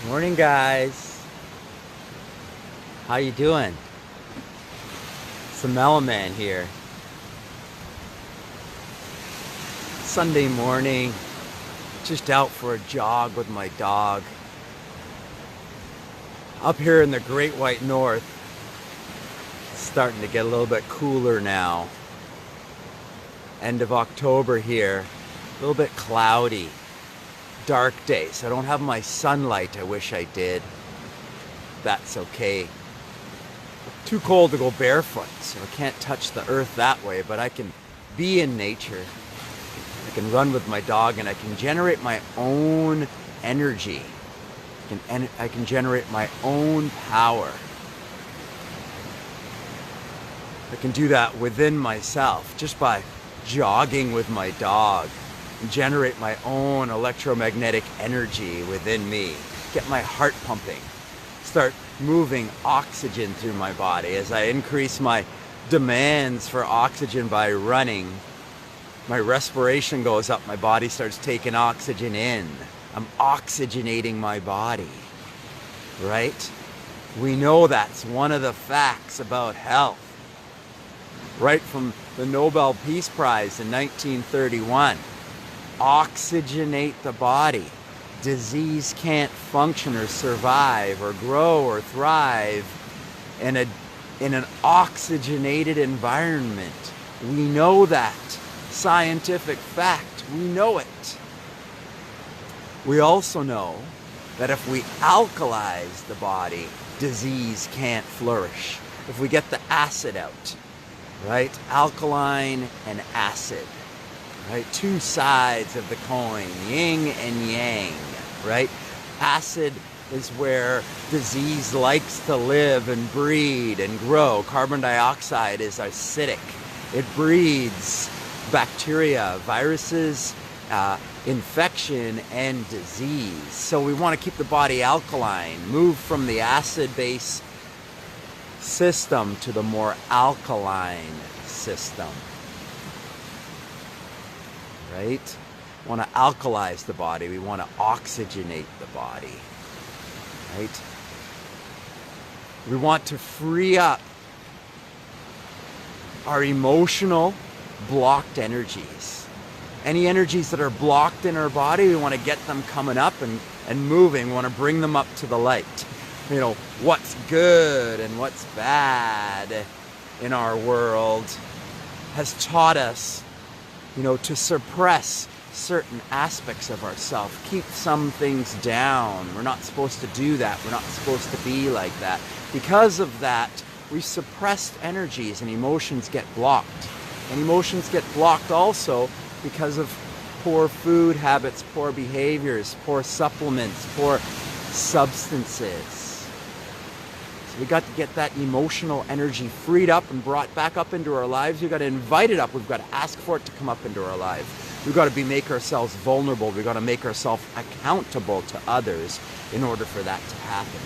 Morning, guys. How you doing? It's the Mellow Man here. Sunday morning, just out for a jog with my dog. Up here in the Great White North, it's starting to get a little bit cooler now. End of October here, a little bit cloudy. Dark days. I don't have my sunlight. I wish I did. That's okay. Too cold to go barefoot, so I can't touch the earth that way, but I can be in nature. I can run with my dog and I can generate my own energy. I can generate my own power. I can do that within myself just by jogging with my dog. Generate my own electromagnetic energy within me. Get my heart pumping. Start moving oxygen through my body. As I increase my demands for oxygen by running, my respiration goes up. My body starts taking oxygen in. I'm oxygenating my body. Right? We know that's one of the facts about health. Right from the Nobel Peace Prize in 1931. Oxygenate the body. Disease can't function or survive or grow or thrive in an oxygenated environment. We know that. Scientific fact. We know it. We also know that if we alkalize the body, disease can't flourish. If we get the acid out, right? Alkaline and acid. Right? Two sides of the coin, yin and yang, right? Acid is where disease likes to live and breed and grow. Carbon dioxide is acidic. It breeds bacteria, viruses, infection, and disease. So we want to keep the body alkaline, move from the acid-base system to the more alkaline system. Right? We want to alkalize the body. We want to oxygenate the body. Right? We want to free up our emotional blocked energies. Any energies that are blocked in our body, we want to get them coming up and moving. We want to bring them up to the light. You know, what's good and what's bad in our world has taught us, you know, to suppress certain aspects of ourselves, keep some things down. We're not supposed to do that. We're not supposed to be like that. Because of that, we suppressed energies and emotions get blocked. And emotions get blocked also because of poor food habits, poor behaviors, poor supplements, poor substances. We got to get that emotional energy freed up and brought back up into our lives. We've got to invite it up. We've got to ask for it to come up into our lives. We've got to make ourselves vulnerable. We've got to make ourselves accountable to others in order for that to happen.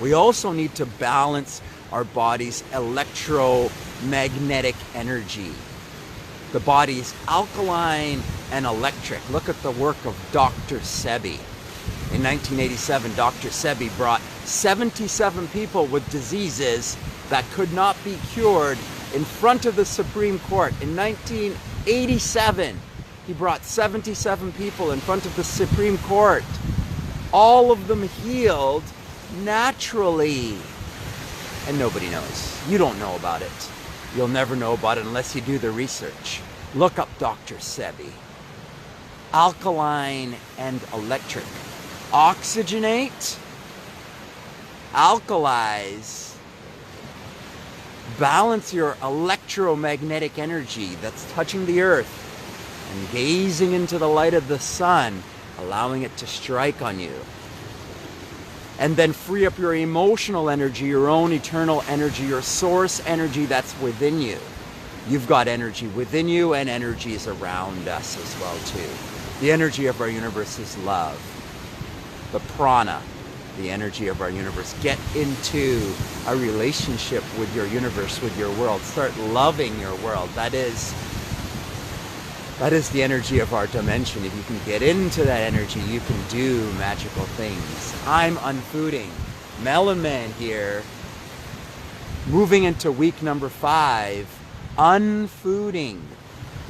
We also need to balance our body's electromagnetic energy. The body's alkaline and electric. Look at the work of Dr. Sebi. In 1987, Dr. Sebi brought 77 people with diseases that could not be cured in front of the Supreme Court. In 1987, he brought 77 people in front of the Supreme Court. All of them healed naturally. And nobody knows. You don't know about it. You'll never know about it unless you do the research. Look up Dr. Sebi. Alkaline and electric. Oxygenate, alkalize, balance your electromagnetic energy that's touching the earth and gazing into the light of the sun, allowing it to strike on you. And then free up your emotional energy, your own eternal energy, your source energy that's within you. You've got energy within you and energies around us as well too. The energy of our universe is love. The prana, the energy of our universe. Get into a relationship with your universe, with your world. Start loving your world. That is That is the energy of our dimension. If you can get into that energy, you can do magical things. I'm Unfooding. Melon Man here. Moving into week number 5. Unfooding.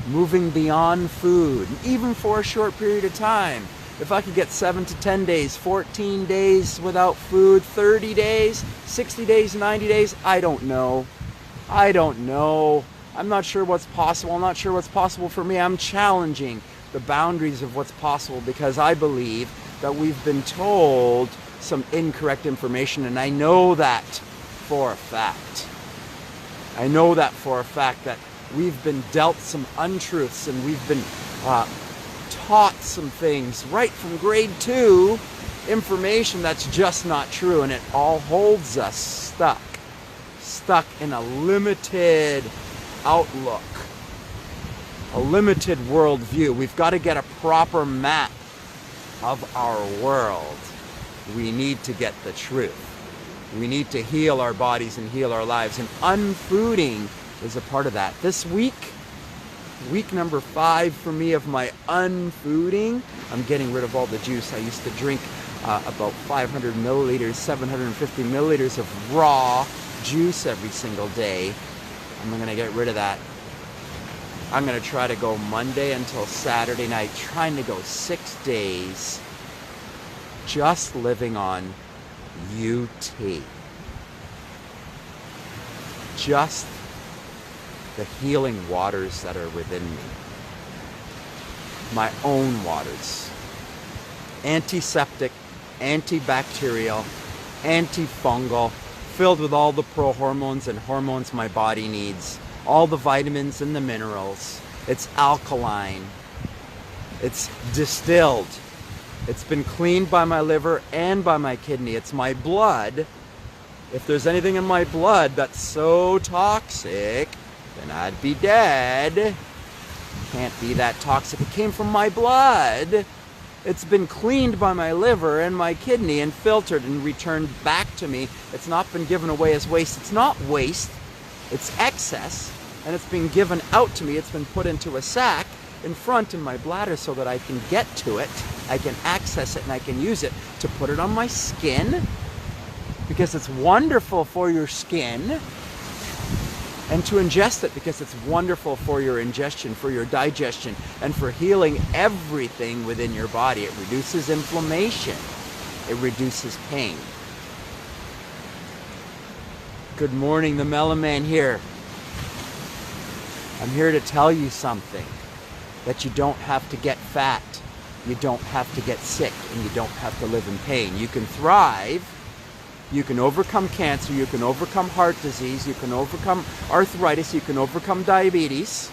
Moving beyond food, even for a short period of time. If I could get 7 to 10 days, 14 days without food, 30 days, 60 days, 90 days, I don't know. I'm not sure what's possible. I'm not sure what's possible for me. I'm challenging the boundaries of what's possible because I believe that we've been told some incorrect information, and I know that for a fact. I know that for a fact that we've been dealt some untruths and we've been taught some things right from grade 2, information that's just not true, and it all holds us stuck in a limited outlook, a limited worldview. We've got to get a proper map of our world. We need to get the truth. We need to heal our bodies and heal our lives, and unfooding is a part of that. This week number 5 for me of my unfooding, I'm getting rid of all the juice. I used to drink about 500 milliliters, 750 milliliters of raw juice every single day. I'm going to get rid of that. I'm going to try to go Monday until Saturday night, trying to go 6 days just living on UT. Just the healing waters that are within me. My own waters. Antiseptic, antibacterial, antifungal, filled with all the pro-hormones and hormones my body needs, all the vitamins and the minerals. It's alkaline. It's distilled. It's been cleaned by my liver and by my kidney. It's my blood. If there's anything in my blood that's so toxic, then I'd be dead. Can't be that toxic. It came from my blood. It's been cleaned by my liver and my kidney and filtered and returned back to me. It's not been given away as waste. It's not waste. It's excess. And it's been given out to me. It's been put into a sack in front in my bladder so that I can get to it. I can access it and I can use it to put it on my skin because it's wonderful for your skin. And to ingest it because it's wonderful for your ingestion, for your digestion, and for healing everything within your body. It reduces inflammation. It reduces pain. Good morning, the Melon Man here. I'm here to tell you something, that you don't have to get fat, you don't have to get sick, and you don't have to live in pain. You can thrive. You can overcome cancer, you can overcome heart disease, you can overcome arthritis, you can overcome diabetes.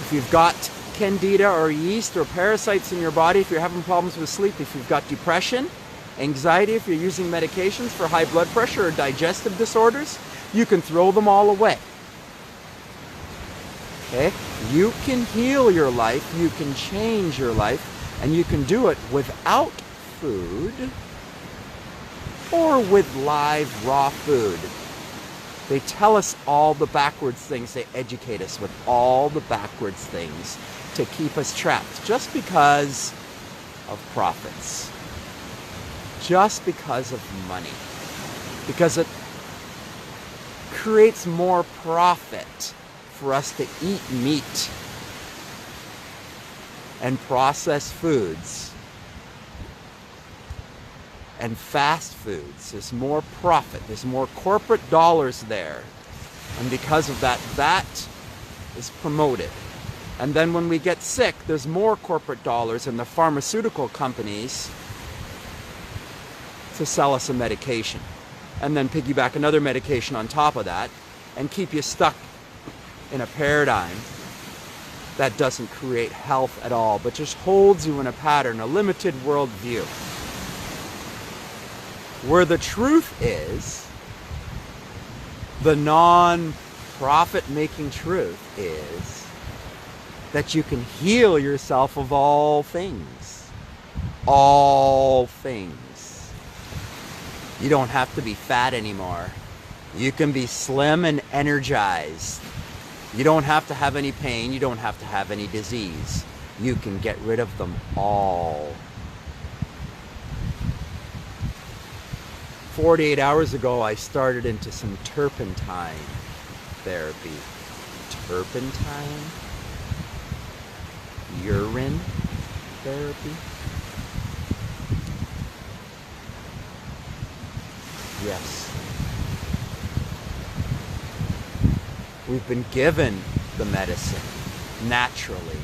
If you've got candida or yeast or parasites in your body, if you're having problems with sleep, if you've got depression, anxiety, if you're using medications for high blood pressure or digestive disorders, you can throw them all away. Okay? You can heal your life, you can change your life, and you can do it without food or with live, raw food. They tell us all the backwards things. They educate us with all the backwards things to keep us trapped just because of profits. Just because of money. Because it creates more profit for us to eat meat and processed foods and fast foods. There's more profit. There's more corporate dollars there. And because of that, that is promoted. And then when we get sick, there's more corporate dollars in the pharmaceutical companies to sell us a medication. And then piggyback another medication on top of that and keep you stuck in a paradigm that doesn't create health at all, but just holds you in a pattern, a limited worldview. Where the truth is, the non-profit making truth is that you can heal yourself of all things. All things. You don't have to be fat anymore. You can be slim and energized. You don't have to have any pain. You don't have to have any disease. You can get rid of them all. 48 hours ago, I started into some turpentine therapy. Turpentine? Urine therapy? Yes. We've been given the medicine naturally,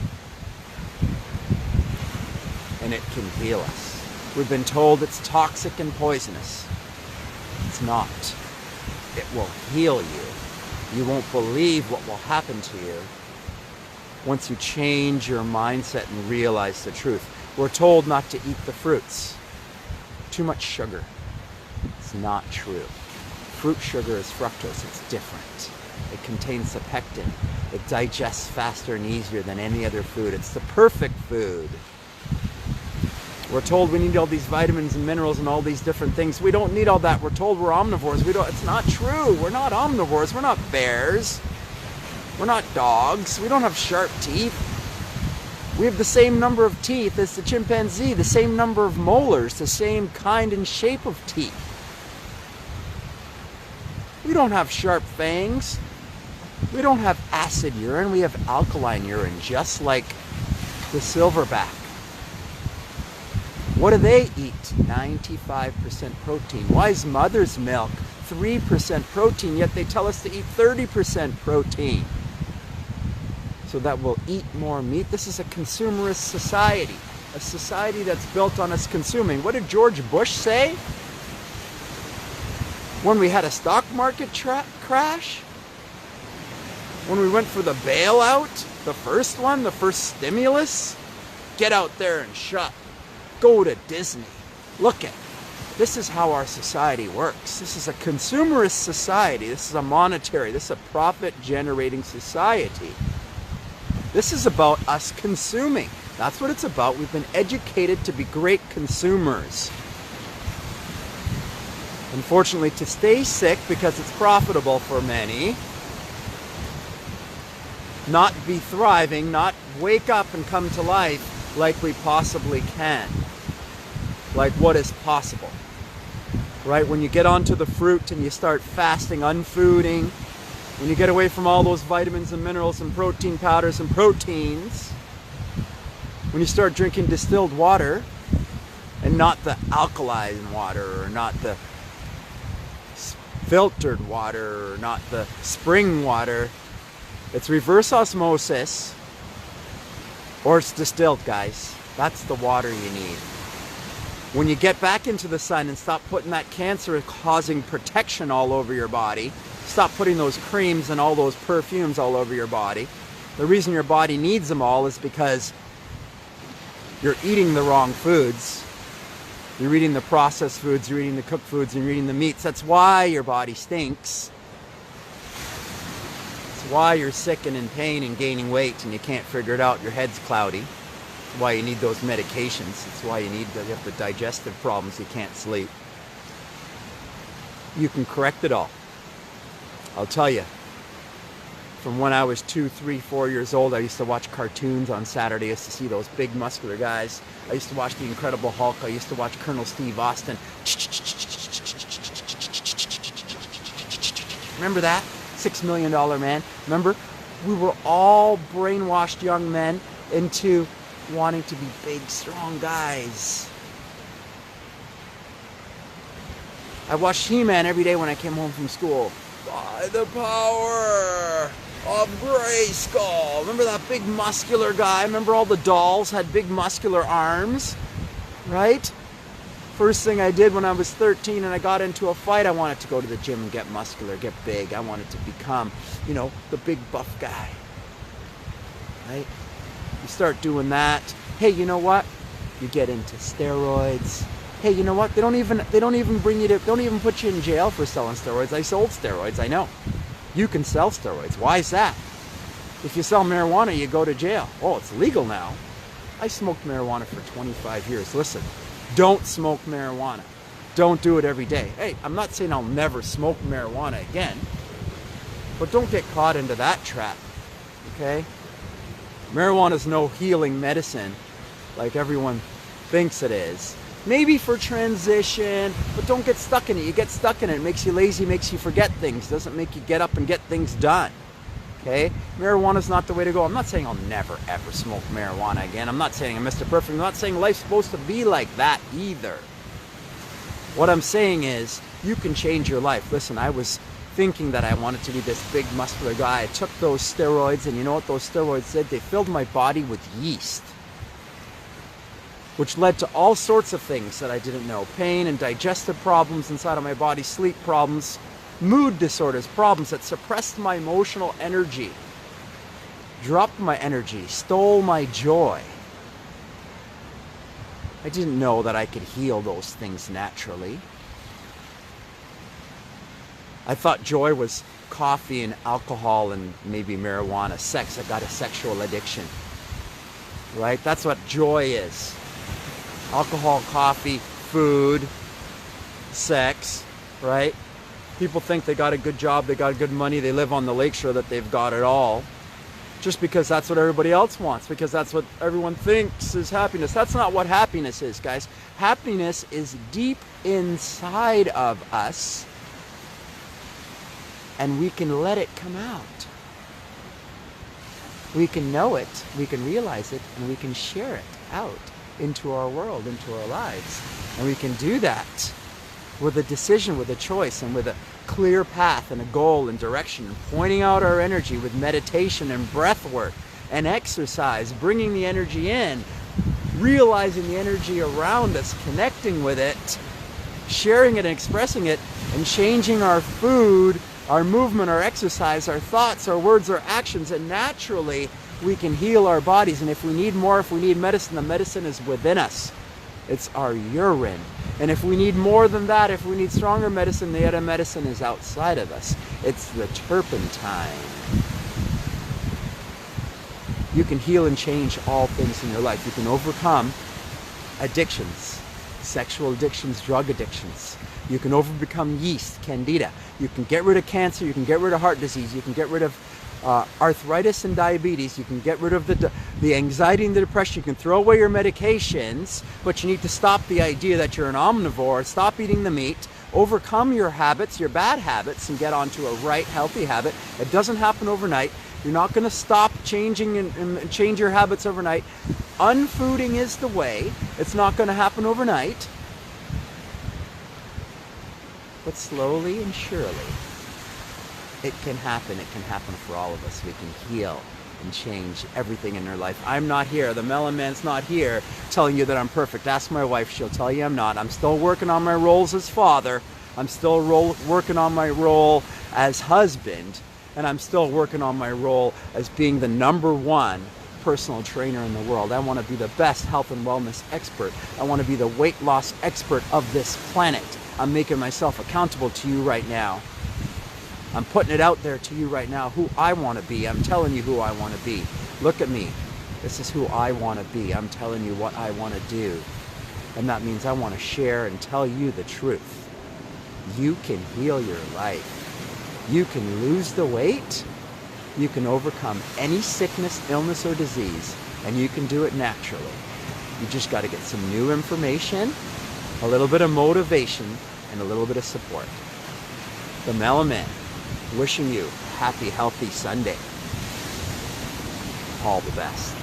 and it can heal us. We've been told it's toxic and poisonous. It's not. It will heal you. You won't believe what will happen to you once you change your mindset and realize the truth. We're told not to eat the fruits. Too much sugar. It's not true. Fruit sugar is fructose. It's different. It contains the pectin. It digests faster and easier than any other food. It's the perfect food. We're told we need all these vitamins and minerals and all these different things. We don't need all that. We're told we're omnivores. It's not true. We're not omnivores. We're not bears. We're not dogs. We don't have sharp teeth. We have the same number of teeth as the chimpanzee, the same number of molars, the same kind and shape of teeth. We don't have sharp fangs. We don't have acid urine. We have alkaline urine, just like the silverback. What do they eat? 95% protein. Why is mother's milk 3% protein, yet they tell us to eat 30% protein? So that we'll eat more meat. This is a consumerist society. A society that's built on us consuming. What did George Bush say when we had a stock market crash? When we went for the bailout, the first one, the first stimulus? Get out there and shop. Go to Disney. Look at. This is how our society works. This is a consumerist society. This is a monetary, this is a profit-generating society. This is about us consuming. That's what it's about. We've been educated to be great consumers. Unfortunately, to stay sick because it's profitable for many, not be thriving, not wake up and come to life like we possibly can. Like what is possible. Right? When you get onto the fruit and you start fasting, unfooding, when you get away from all those vitamins and minerals and protein powders and proteins, when you start drinking distilled water and not the alkaline water, or not the filtered water, or not the spring water, it's reverse osmosis, or it's distilled, guys. That's the water you need. When you get back into the sun and stop putting that cancer-causing protection all over your body, stop putting those creams and all those perfumes all over your body. The reason your body needs them all is because you're eating the wrong foods. You're eating the processed foods, you're eating the cooked foods, and you're eating the meats. That's why your body stinks. That's why you're sick and in pain and gaining weight and you can't figure it out. Your head's cloudy. That's why you need those medications. That's why you have the digestive problems. You can't sleep. You can correct it all. I'll tell you, from when I was 2, 3, 4 years old, I used to watch cartoons on Saturday. I used to see those big muscular guys. I used to watch The Incredible Hulk. I used to watch Colonel Steve Austin. Remember that? $6 Million Man. Remember? We were all brainwashed young men into wanting to be big, strong guys. I watched He-Man every day when I came home from school. By the power of Grayskull. Remember that big muscular guy? Remember all the dolls had big muscular arms? Right? First thing I did when I was 13 and I got into a fight, I wanted to go to the gym and get muscular, get big. I wanted to become, the big buff guy. Right? You start doing that. Hey, you know what? You get into steroids. Hey, you know what? They don't even put you in jail for selling steroids. I sold steroids, I know. You can sell steroids. Why is that? If you sell marijuana, you go to jail. Oh, it's legal now. I smoked marijuana for 25 years. Listen, don't smoke marijuana. Don't do it every day. Hey, I'm not saying I'll never smoke marijuana again, but don't get caught into that trap. okay? Marijuana is no healing medicine like everyone thinks it is. Maybe for transition, but don't get stuck in it. You get stuck in it, it makes you lazy, makes you forget things, doesn't make you get up and get things done. Okay? Marijuana is not the way to go. I'm not saying I'll never ever smoke marijuana again. I'm not saying I'm Mr. Perfect. I'm not saying life's supposed to be like that either. What I'm saying is, you can change your life. Listen, I was thinking that I wanted to be this big muscular guy. I took those steroids, and you know what those steroids did? They filled my body with yeast, which led to all sorts of things that I didn't know. Pain and digestive problems inside of my body, sleep problems, mood disorders, problems that suppressed my emotional energy, dropped my energy, stole my joy. I didn't know that I could heal those things naturally. I thought joy was coffee and alcohol and maybe marijuana, sex. I got a sexual addiction, right? That's what joy is. Alcohol, coffee, food, sex, right? People think they got a good job, they got good money, they live on the lakeshore, that they've got it all. Just because that's what everybody else wants, because that's what everyone thinks is happiness. That's not what happiness is, guys. Happiness is deep inside of us, and we can let it come out. We can know it, we can realize it, and we can share it out into our world, into our lives. And we can do that with a decision, with a choice, and with a clear path and a goal and direction, and pointing out our energy with meditation and breath work and exercise, bringing the energy in, realizing the energy around us, connecting with it, sharing it and expressing it, and changing our food, our movement, our exercise, our thoughts, our words, our actions, and naturally we can heal our bodies. And if we need more, if we need medicine, the medicine is within us. It's our urine. And if we need more than that, if we need stronger medicine, the other medicine is outside of us. It's the turpentine. You can heal and change all things in your life. You can overcome addictions, sexual addictions, drug addictions. You can overcome yeast, candida. You can get rid of cancer. You can get rid of heart disease. You can get rid of arthritis and diabetes. You can get rid of the anxiety and the depression. You can throw away your medications, but you need to stop the idea that you're an omnivore. Stop eating the meat. Overcome your habits, your bad habits, and get onto a right, healthy habit. It doesn't happen overnight. You're not going to stop changing and change your habits overnight. Unfooding is the way. It's not going to happen overnight. But slowly and surely, it can happen. It can happen for all of us. We can heal and change everything in our life. I'm not here. The Melon Man's not here telling you that I'm perfect. Ask my wife. She'll tell you I'm not. I'm still working on my roles as father. I'm still working on my role as husband. And I'm still working on my role as being the #1 personal trainer in the world. I want to be the best health and wellness expert. I want to be the weight loss expert of this planet. I'm making myself accountable to you right now. I'm putting it out there to you right now, who I want to be. I'm telling you who I want to be. Look at me. This is who I want to be. I'm telling you what I want to do. And that means I want to share and tell you the truth. You can heal your life. You can lose the weight. You can overcome any sickness, illness, or disease. And you can do it naturally. You just got to get some new information, a little bit of motivation, and a little bit of support. The Melon Man, wishing you a happy, healthy Sunday. All the best.